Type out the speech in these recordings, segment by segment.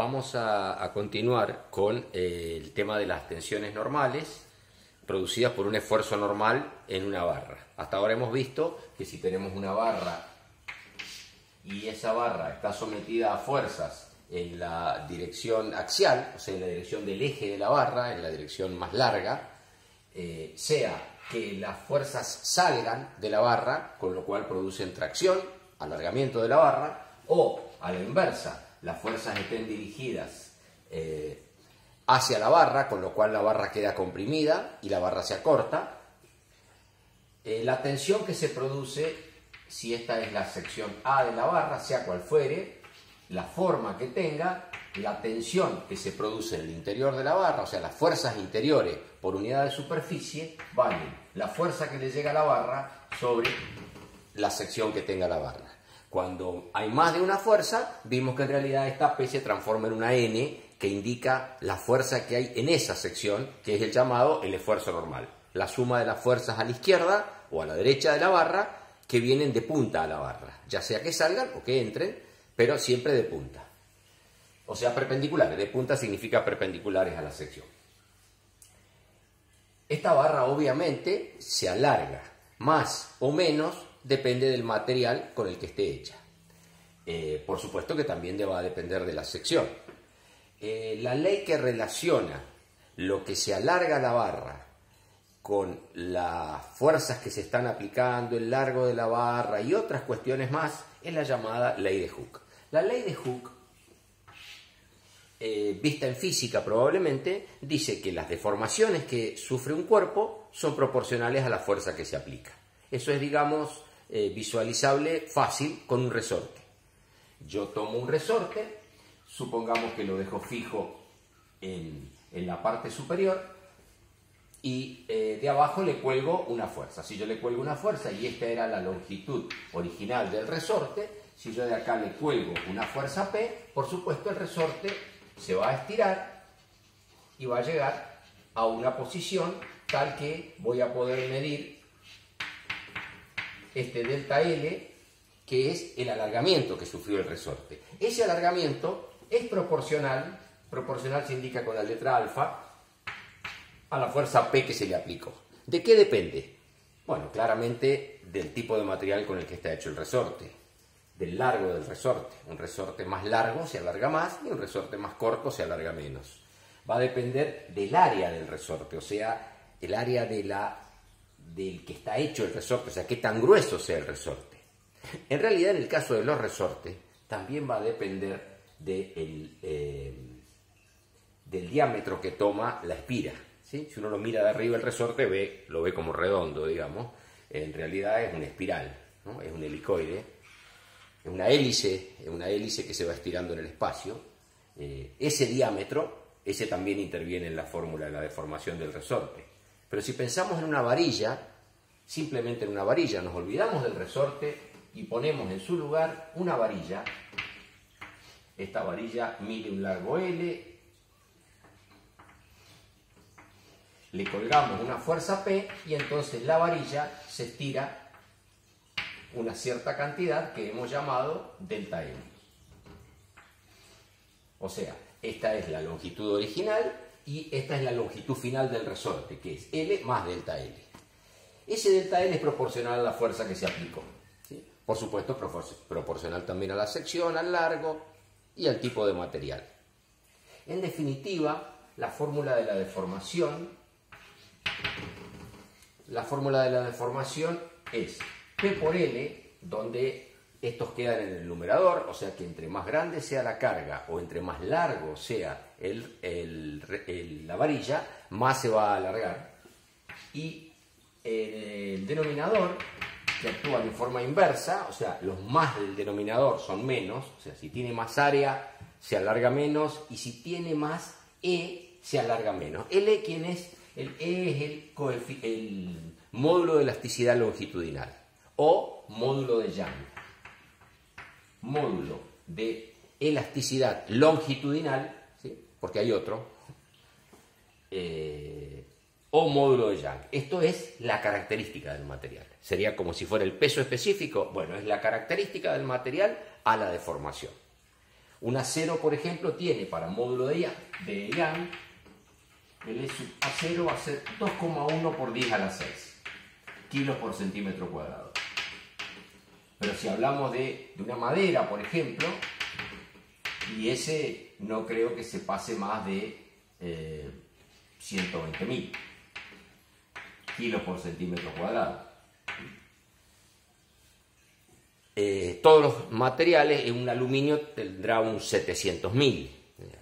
Vamos a continuar con el tema de las tensiones normales producidas por un esfuerzo normal en una barra. Hasta ahora hemos visto que si tenemos una barra y esa barra está sometida a fuerzas en la dirección axial, o sea, en la dirección del eje de la barra, en la dirección más larga, sea que las fuerzas salgan de la barra, con lo cual producen tracción, alargamiento de la barra, o a la inversa, las fuerzas estén dirigidas hacia la barra, con lo cual la barra queda comprimida y la barra se acorta. La tensión que se produce, si esta es la sección A de la barra, sea cual fuere, la forma que tenga, la tensión que se produce en el interior de la barra, o sea, las fuerzas interiores por unidad de superficie, valen la fuerza que le llega a la barra sobre la sección que tenga la barra. Cuando hay más de una fuerza, vimos que en realidad esta P se transforma en una N que indica la fuerza que hay en esa sección, que es el llamado el esfuerzo normal. La suma de las fuerzas a la izquierda o a la derecha de la barra que vienen de punta a la barra, ya sea que salgan o que entren, pero siempre de punta. O sea, perpendiculares. De punta significa perpendiculares a la sección. Esta barra obviamente se alarga, más o menos depende del material con el que esté hecha. Por supuesto que también va a depender de la sección. La ley que relaciona lo que se alarga la barra con las fuerzas que se están aplicando, el largo de la barra y otras cuestiones más, es la llamada ley de Hooke. La ley de Hooke, vista en física probablemente, dice que las deformaciones que sufre un cuerpo son proporcionales a la fuerza que se aplica. Eso es, digamos, visualizable fácil con un resorte. Yo tomo un resorte, supongamos que lo dejo fijo en la parte superior y de abajo le cuelgo una fuerza. Si yo le cuelgo una fuerza y esta era la longitud original del resorte, si yo de acá le cuelgo una fuerza P, por supuesto el resorte se va a estirar y va a llegar a una posición tal que voy a poder medir este delta L, que es el alargamiento que sufrió el resorte. Ese alargamiento es proporcional se indica con la letra alfa, a la fuerza P que se le aplicó. ¿De qué depende? Bueno, claramente del tipo de material con el que está hecho el resorte, del largo del resorte. Un resorte más largo se alarga más y un resorte más corto se alarga menos. Va a depender del área del resorte, o sea, el área del que está hecho el resorte, o sea, qué tan grueso sea el resorte. En realidad, en el caso de los resortes, también va a depender del diámetro que toma la espira, ¿sí? Si uno lo mira de arriba el resorte, lo ve como redondo, digamos. En realidad es una espiral, ¿no? Es un helicoide, es una hélice que se va estirando en el espacio. Ese diámetro, ese también interviene en la fórmula de la deformación del resorte. Pero si pensamos en una varilla, simplemente en una varilla, nos olvidamos del resorte y ponemos en su lugar una varilla. Esta varilla mide un largo L, le colgamos una fuerza P y entonces la varilla se estira una cierta cantidad que hemos llamado delta L. O sea, esta es la longitud original y esta es la longitud final del resorte, que es L más delta L. Ese delta L es proporcional a la fuerza que se aplicó, ¿sí? Por supuesto, proporcional también a la sección, al largo y al tipo de material. En definitiva, la fórmula de la deformación es P por L, donde estos quedan en el numerador, o sea que entre más grande sea la carga o entre más largo sea la varilla, más se va a alargar. Y el denominador, que actúa de forma inversa, o sea, los más del denominador son menos, o sea, si tiene más área se alarga menos y si tiene más E se alarga menos. L, ¿quién es? El E es el módulo de elasticidad longitudinal o módulo de Young. Módulo de elasticidad longitudinal, ¿sí? Porque hay otro, o módulo de Young. Esto es la característica del material. Sería como si fuera el peso específico. Bueno, es la característica del material a la deformación. Un acero, por ejemplo, tiene para módulo de Young, el E sub A0 va a ser 2,1 por 10 a la 6 kilos por centímetro cuadrado. Pero si hablamos de una madera, por ejemplo, y ese no creo que se pase más de 120.000 kilos por centímetro cuadrado. Todos los materiales, en un aluminio tendrá un 700.000.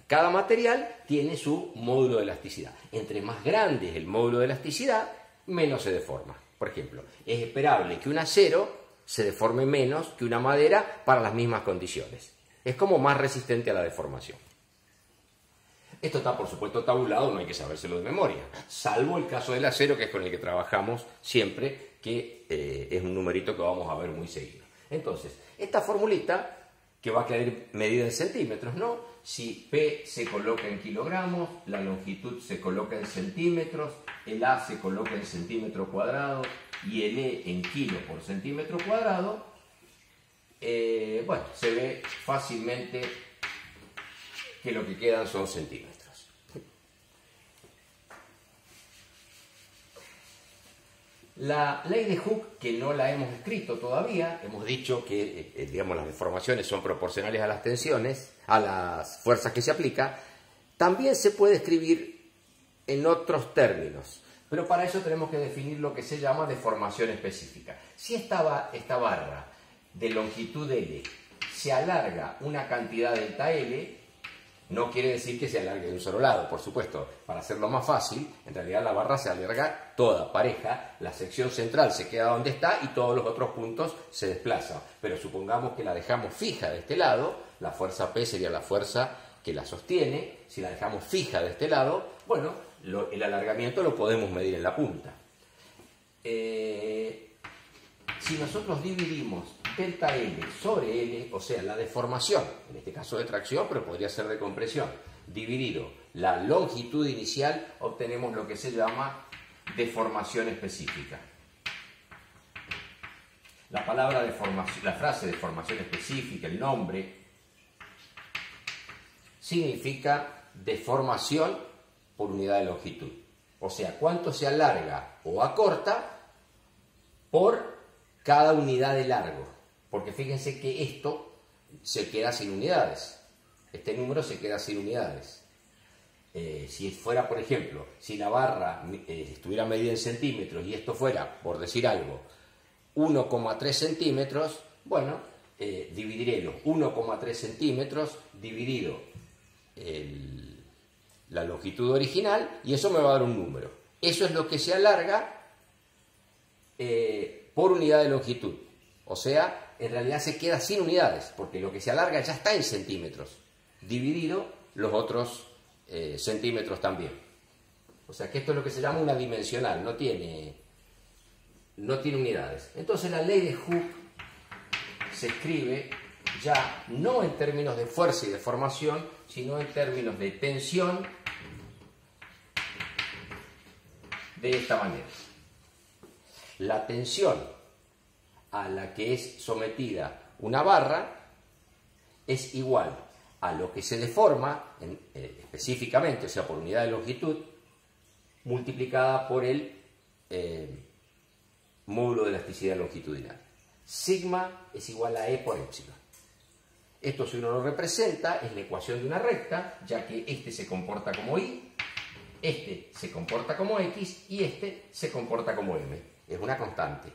Cada material tiene su módulo de elasticidad. Entre más grande es el módulo de elasticidad, menos se deforma. Por ejemplo, es esperable que un acero se deforme menos que una madera para las mismas condiciones. Es como más resistente a la deformación. Esto está, por supuesto, tabulado, no hay que sabérselo de memoria, salvo el caso del acero, que es con el que trabajamos siempre, que es un numerito que vamos a ver muy seguido. Entonces, esta formulita, que va a quedar medida en centímetros, ¿no? Si P se coloca en kilogramos, la longitud se coloca en centímetros, el A se coloca en centímetro cuadrado y el E en kilo por centímetro cuadrado, bueno, se ve fácilmente que lo que quedan son centímetros. La ley de Hooke, que no la hemos escrito todavía, hemos dicho que digamos, las deformaciones son proporcionales a las tensiones, a las fuerzas que se aplica, también se puede escribir en otros términos, pero para eso tenemos que definir lo que se llama deformación específica. Si esta barra de longitud L se alarga una cantidad delta L, no quiere decir que se alargue de un solo lado, por supuesto. Para hacerlo más fácil, en realidad la barra se alarga toda, pareja, la sección central se queda donde está y todos los otros puntos se desplazan. Pero supongamos que la dejamos fija de este lado, la fuerza P sería la fuerza que la sostiene. Si la dejamos fija de este lado, bueno, el alargamiento lo podemos medir en la punta. Si nosotros dividimos delta L sobre L, o sea, la deformación, en este caso de tracción, pero podría ser de compresión, dividido la longitud inicial, obtenemos lo que se llama deformación específica. La palabra deformación, la frase deformación específica, el nombre, significa deformación por unidad de longitud. O sea, cuánto se alarga o acorta por cada unidad de largo. Porque fíjense que esto se queda sin unidades. Este número se queda sin unidades. Si fuera, por ejemplo, si la barra estuviera medida en centímetros y esto fuera, por decir algo, 1,3 centímetros, bueno, dividiré los 1,3 centímetros dividido la longitud original y eso me va a dar un número. Eso es lo que se alarga por unidad de longitud. O sea, en realidad se queda sin unidades, porque lo que se alarga ya está en centímetros, dividido los otros centímetros también. O sea que esto es lo que se llama una dimensional, no tiene unidades. Entonces la ley de Hooke se escribe ya no en términos de fuerza y deformación, sino en términos de tensión de esta manera. La tensión a la que es sometida una barra es igual a lo que se deforma específicamente, o sea, por unidad de longitud, multiplicada por el módulo de elasticidad longitudinal. Sigma es igual a E por épsilon. Esto, si uno lo representa, es la ecuación de una recta, ya que este se comporta como Y, este se comporta como X y este se comporta como M. Es una constante.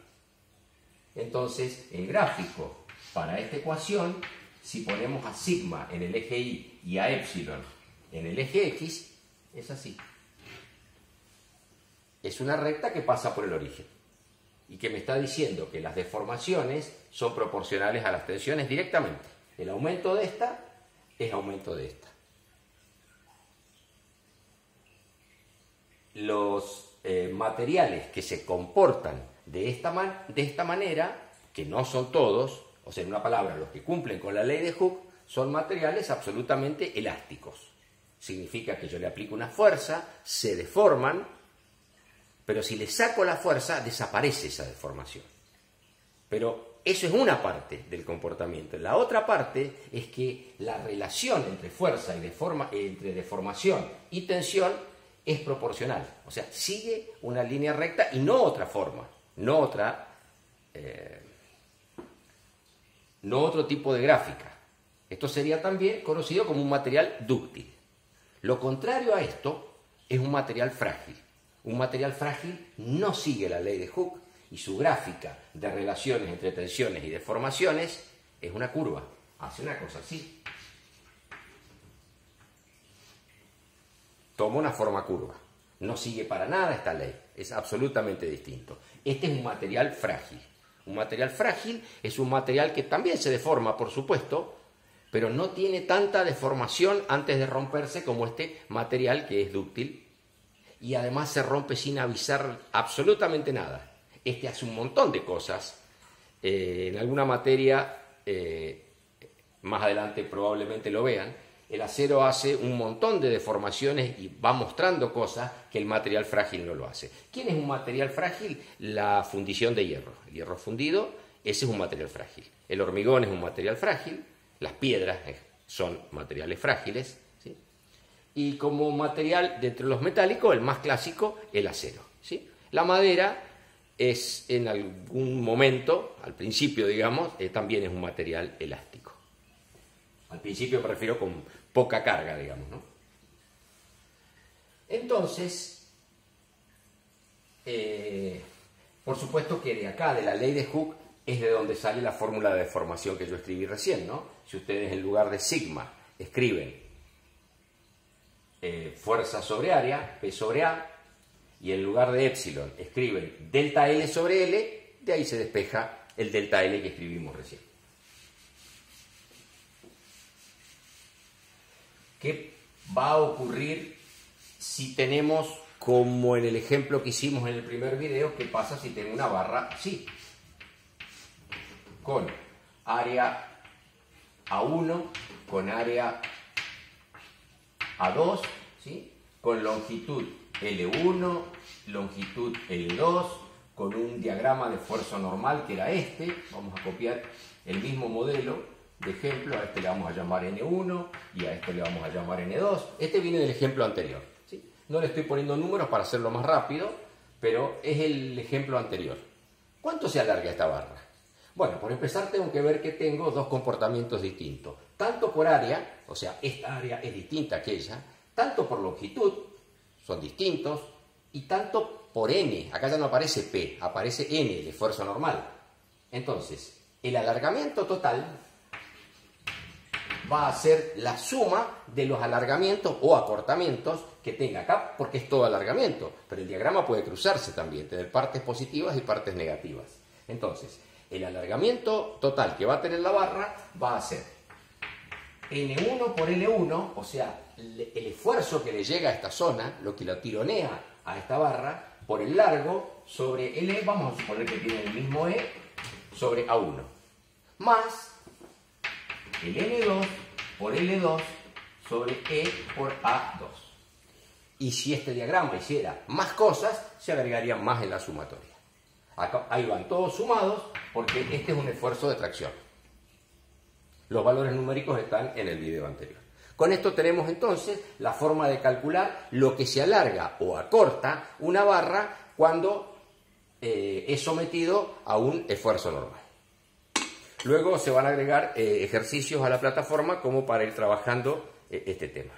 Entonces, el gráfico para esta ecuación, si ponemos a sigma en el eje Y y a épsilon en el eje X, es así. Es una recta que pasa por el origen y que me está diciendo que las deformaciones son proporcionales a las tensiones directamente. El aumento de esta es aumento de esta. Los materiales que se comportan de esta manera, que no son todos, o sea, en una palabra, los que cumplen con la ley de Hooke, son materiales absolutamente elásticos. Significa que yo le aplico una fuerza, se deforman, pero si le saco la fuerza, desaparece esa deformación. Pero eso es una parte del comportamiento. La otra parte es que la relación entre fuerza y entre deformación y tensión es proporcional. O sea, sigue una línea recta y no otra forma, no otro tipo de gráfica. Esto sería también conocido como un material dúctil. Lo contrario a esto es un material frágil. Un material frágil no sigue la ley de Hooke y su gráfica de relaciones entre tensiones y deformaciones es una curva. Hace una cosa así. Toma una forma curva. No sigue para nada esta ley. Es absolutamente distinto. Este es un material frágil. Un material frágil es un material que también se deforma, por supuesto, pero no tiene tanta deformación antes de romperse como este material que es dúctil. Y además se rompe sin avisar absolutamente nada. Este hace un montón de cosas. En alguna materia, más adelante probablemente lo vean, el acero hace un montón de deformaciones y va mostrando cosas que el material frágil no lo hace. ¿Quién es un material frágil? La fundición de hierro. El hierro fundido, ese es un material frágil. El hormigón es un material frágil. Las piedras son materiales frágiles. ¿Sí? Y como material de entre los metálicos, el más clásico, el acero. ¿Sí? La madera es en algún momento, al principio digamos, también es un material elástico. Al principio me refiero con poca carga, digamos, ¿no? Entonces, por supuesto que de acá, de la ley de Hooke, es de donde sale la fórmula de deformación que yo escribí recién, ¿no? Si ustedes en lugar de sigma escriben fuerza sobre área, P sobre A, y en lugar de epsilon escriben delta L sobre L, de ahí se despeja el delta L que escribimos recién. ¿Qué va a ocurrir si tenemos, como en el ejemplo que hicimos en el primer video, qué pasa si tengo una barra así? Con área A1, con área A2, ¿sí? Con longitud L1, longitud L2, con un diagrama de esfuerzo normal que era este. Vamos a copiar el mismo modelo de ejemplo. A este le vamos a llamar N1 y a este le vamos a llamar N2. Este viene del ejemplo anterior, ¿sí? No le estoy poniendo números para hacerlo más rápido, pero es el ejemplo anterior. ¿Cuánto se alarga esta barra? Bueno, por empezar tengo que ver que tengo dos comportamientos distintos. Tanto por área, o sea, esta área es distinta a aquella, tanto por longitud, son distintos, y tanto por n. Acá ya no aparece P, aparece n, el esfuerzo normal. Entonces, el alargamiento total va a ser la suma de los alargamientos o acortamientos que tenga acá, porque es todo alargamiento, pero el diagrama puede cruzarse también, tener partes positivas y partes negativas. Entonces, el alargamiento total que va a tener la barra va a ser N1 por L1, o sea, el esfuerzo que le llega a esta zona, lo que lo tironea a esta barra, por el largo sobre L, vamos a suponer que tiene el mismo E, sobre A1, más el N2 por L2 sobre E por A2. Y si este diagrama hiciera más cosas, se agregarían más en la sumatoria. Acá, ahí van todos sumados porque este es un esfuerzo de tracción. Los valores numéricos están en el video anterior. Con esto tenemos entonces la forma de calcular lo que se alarga o acorta una barra cuando es sometido a un esfuerzo normal. Luego se van a agregar ejercicios a la plataforma como para ir trabajando este tema.